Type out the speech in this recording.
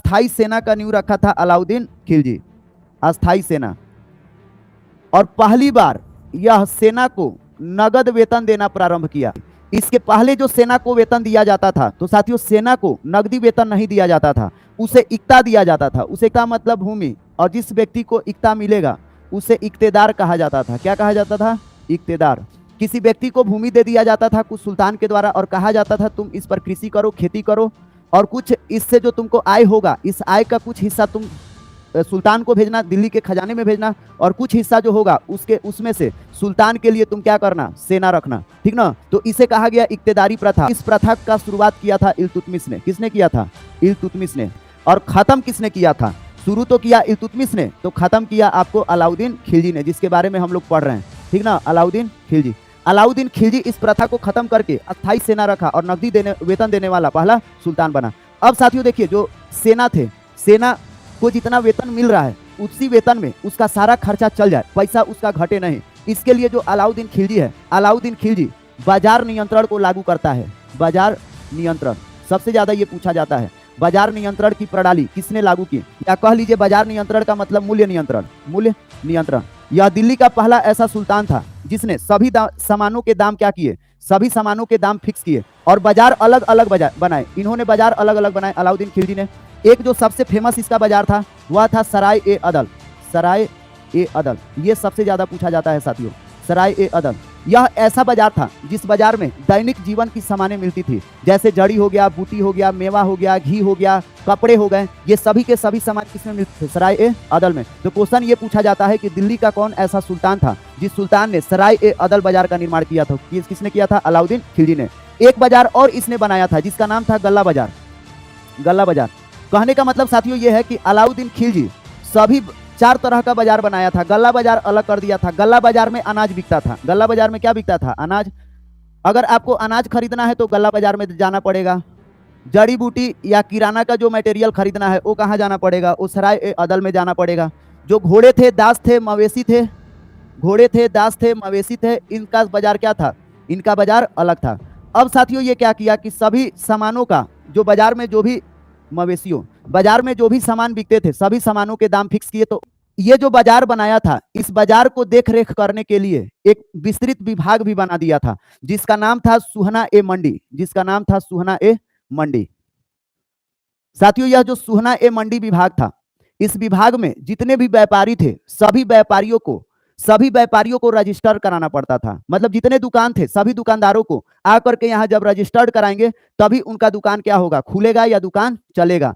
अस्थाई सेना का नींव रखा था अलाउद्दीन खिलजी, अस्थाई सेना। और पहली बार यह सेना को नगद वेतन देना प्रारंभ किया। इसके पहले जो सेना को वेतन दिया जाता था, तो साथियों सेना को नगदी वेतन नहीं दिया जाता था, उसे इक्ता दिया जाता था। उसे इक्ता मतलब भूमि, और जिस व्यक्ति को इक्ता मिलेगा उसे इक्तेदार कहा जाता था। क्या कहा जाता था? इक्तेदार। किसी व्यक्ति को भूमि दे दिया जाता था कुछ सुल्तान के द्वारा, और कहा जाता था तुम इस पर कृषि करो, खेती करो, और कुछ इससे जो तुमको आय होगा, इस आय का कुछ हिस्सा तुम सुल्तान को भेजना, दिल्ली के खजाने में भेजना, और कुछ हिस्सा जो होगा उसमें से सुल्तान के लिए तुम क्या करना? सेना रखना। ठीक ना? तो इसे कहा गया इक्तेदारी प्रथा। इस प्रथा का शुरुआत किया था इल्तुतमिश ने। किसने किया था? इल्तुतमिश ने। और खत्म किसने किया था? शुरू तो किया इल्तुतमिश ने, तो खत्म किया आपको अलाउद्दीन खिलजी ने, जिसके बारे में हम लोग पढ़ रहे हैं। ठीक ना? अलाउद्दीन खिलजी। अलाउद्दीन खिलजी इस प्रथा को खत्म करके अस्थाई सेना रखा और नकदी वेतन देने वाला पहला सुल्तान बना। अब साथियों देखिए, जो सेना थे, सेना को जितना वेतन मिल रहा है उसी वेतन में उसका सारा खर्चा चल जाए, पैसा उसका घटे नहीं, इसके लिए जो अलाउद्दीन खिलजी है, अलाउद्दीन खिलजी बाजार नियंत्रण को लागू करता है। बाजार नियंत्रण सबसे ज्यादा ये पूछा जाता है। बाजार नियंत्रण की प्रणाली किसने लागू की? या कह लीजिए बाजार नियंत्रण का मतलब मूल्य नियंत्रण। मूल्य नियंत्रण। यह दिल्ली का पहला ऐसा सुल्तान था जिसने सभी सामानों के दाम क्या किए? सभी सामानों के दाम फिक्स किए और बाजार अलग अलग बनाए। इन्होंने बाजार अलग अलग बनाए अलाउद्दीन खिलजी ने। एक जो सबसे फेमस इसका बाजार था वह था सराय ए अदल। सराय ए अदल ये सबसे ज्यादा पूछा जाता है साथियों। सराय ए अदल यह ऐसा बाजार था जिस बाजार में दैनिक जीवन की सामानें मिलती थी, जैसे जड़ी हो गया, बूटी हो गया, मेवा हो गया, घी हो गया, कपड़े हो गए, ये सभी के सभी सामान किसमें मिलते थे? सराय ए अदल में। तो क्वेश्चन ये पूछा जाता है कि दिल्ली का कौन ऐसा सुल्तान था जिस सुल्तान ने सराय ए अदल बाजार का निर्माण किया था? किसने किया था? अलाउद्दीन खिलजी ने। एक बाजार और इसने बनाया था जिसका नाम था गल्ला बाजार। गल्ला बाजार कहने का मतलब साथियों ये है कि अलाउद्दीन खिलजी सभी 4 तरह का बाजार बनाया था। गल्ला बाजार अलग कर दिया था। गल्ला बाजार में अनाज बिकता था। गल्ला बाजार में क्या बिकता था? अनाज। अगर आपको अनाज खरीदना है तो गल्ला बाजार में जाना पड़ेगा। जड़ी बूटी या किराना का जो मटेरियल खरीदना है वो कहाँ जाना पड़ेगा? वो सराय ए अदल में जाना पड़ेगा। जो घोड़े थे, दास थे, मवेशी थे, घोड़े थे, दास थे, मवेशी थे, इनका बाजार क्या था? इनका बाजार अलग था। अब साथियों ये क्या किया कि सभी सामानों का जो बाजार में जो भी मवेशियों बाजार में जो भी सामान बिकते थे सभी सामानों के दाम फिक्स किए। तो ये जो बाजार बनाया था, इस बाजार को देख रेख करने के लिए एक विस्तृत विभाग भी बना दिया था जिसका नाम था सुहना ए मंडी। जिसका नाम था सुहना ए मंडी। साथियों यह जो सुहना ए मंडी विभाग था, इस विभाग में जितने भी व्यापारी थे सभी व्यापारियों को रजिस्टर कराना पड़ता था। मतलब जितने दुकान थे सभी दुकानदारों को आकर के यहाँ जब रजिस्टर्ड कराएंगे तभी उनका दुकान क्या होगा? खुलेगा या दुकान चलेगा।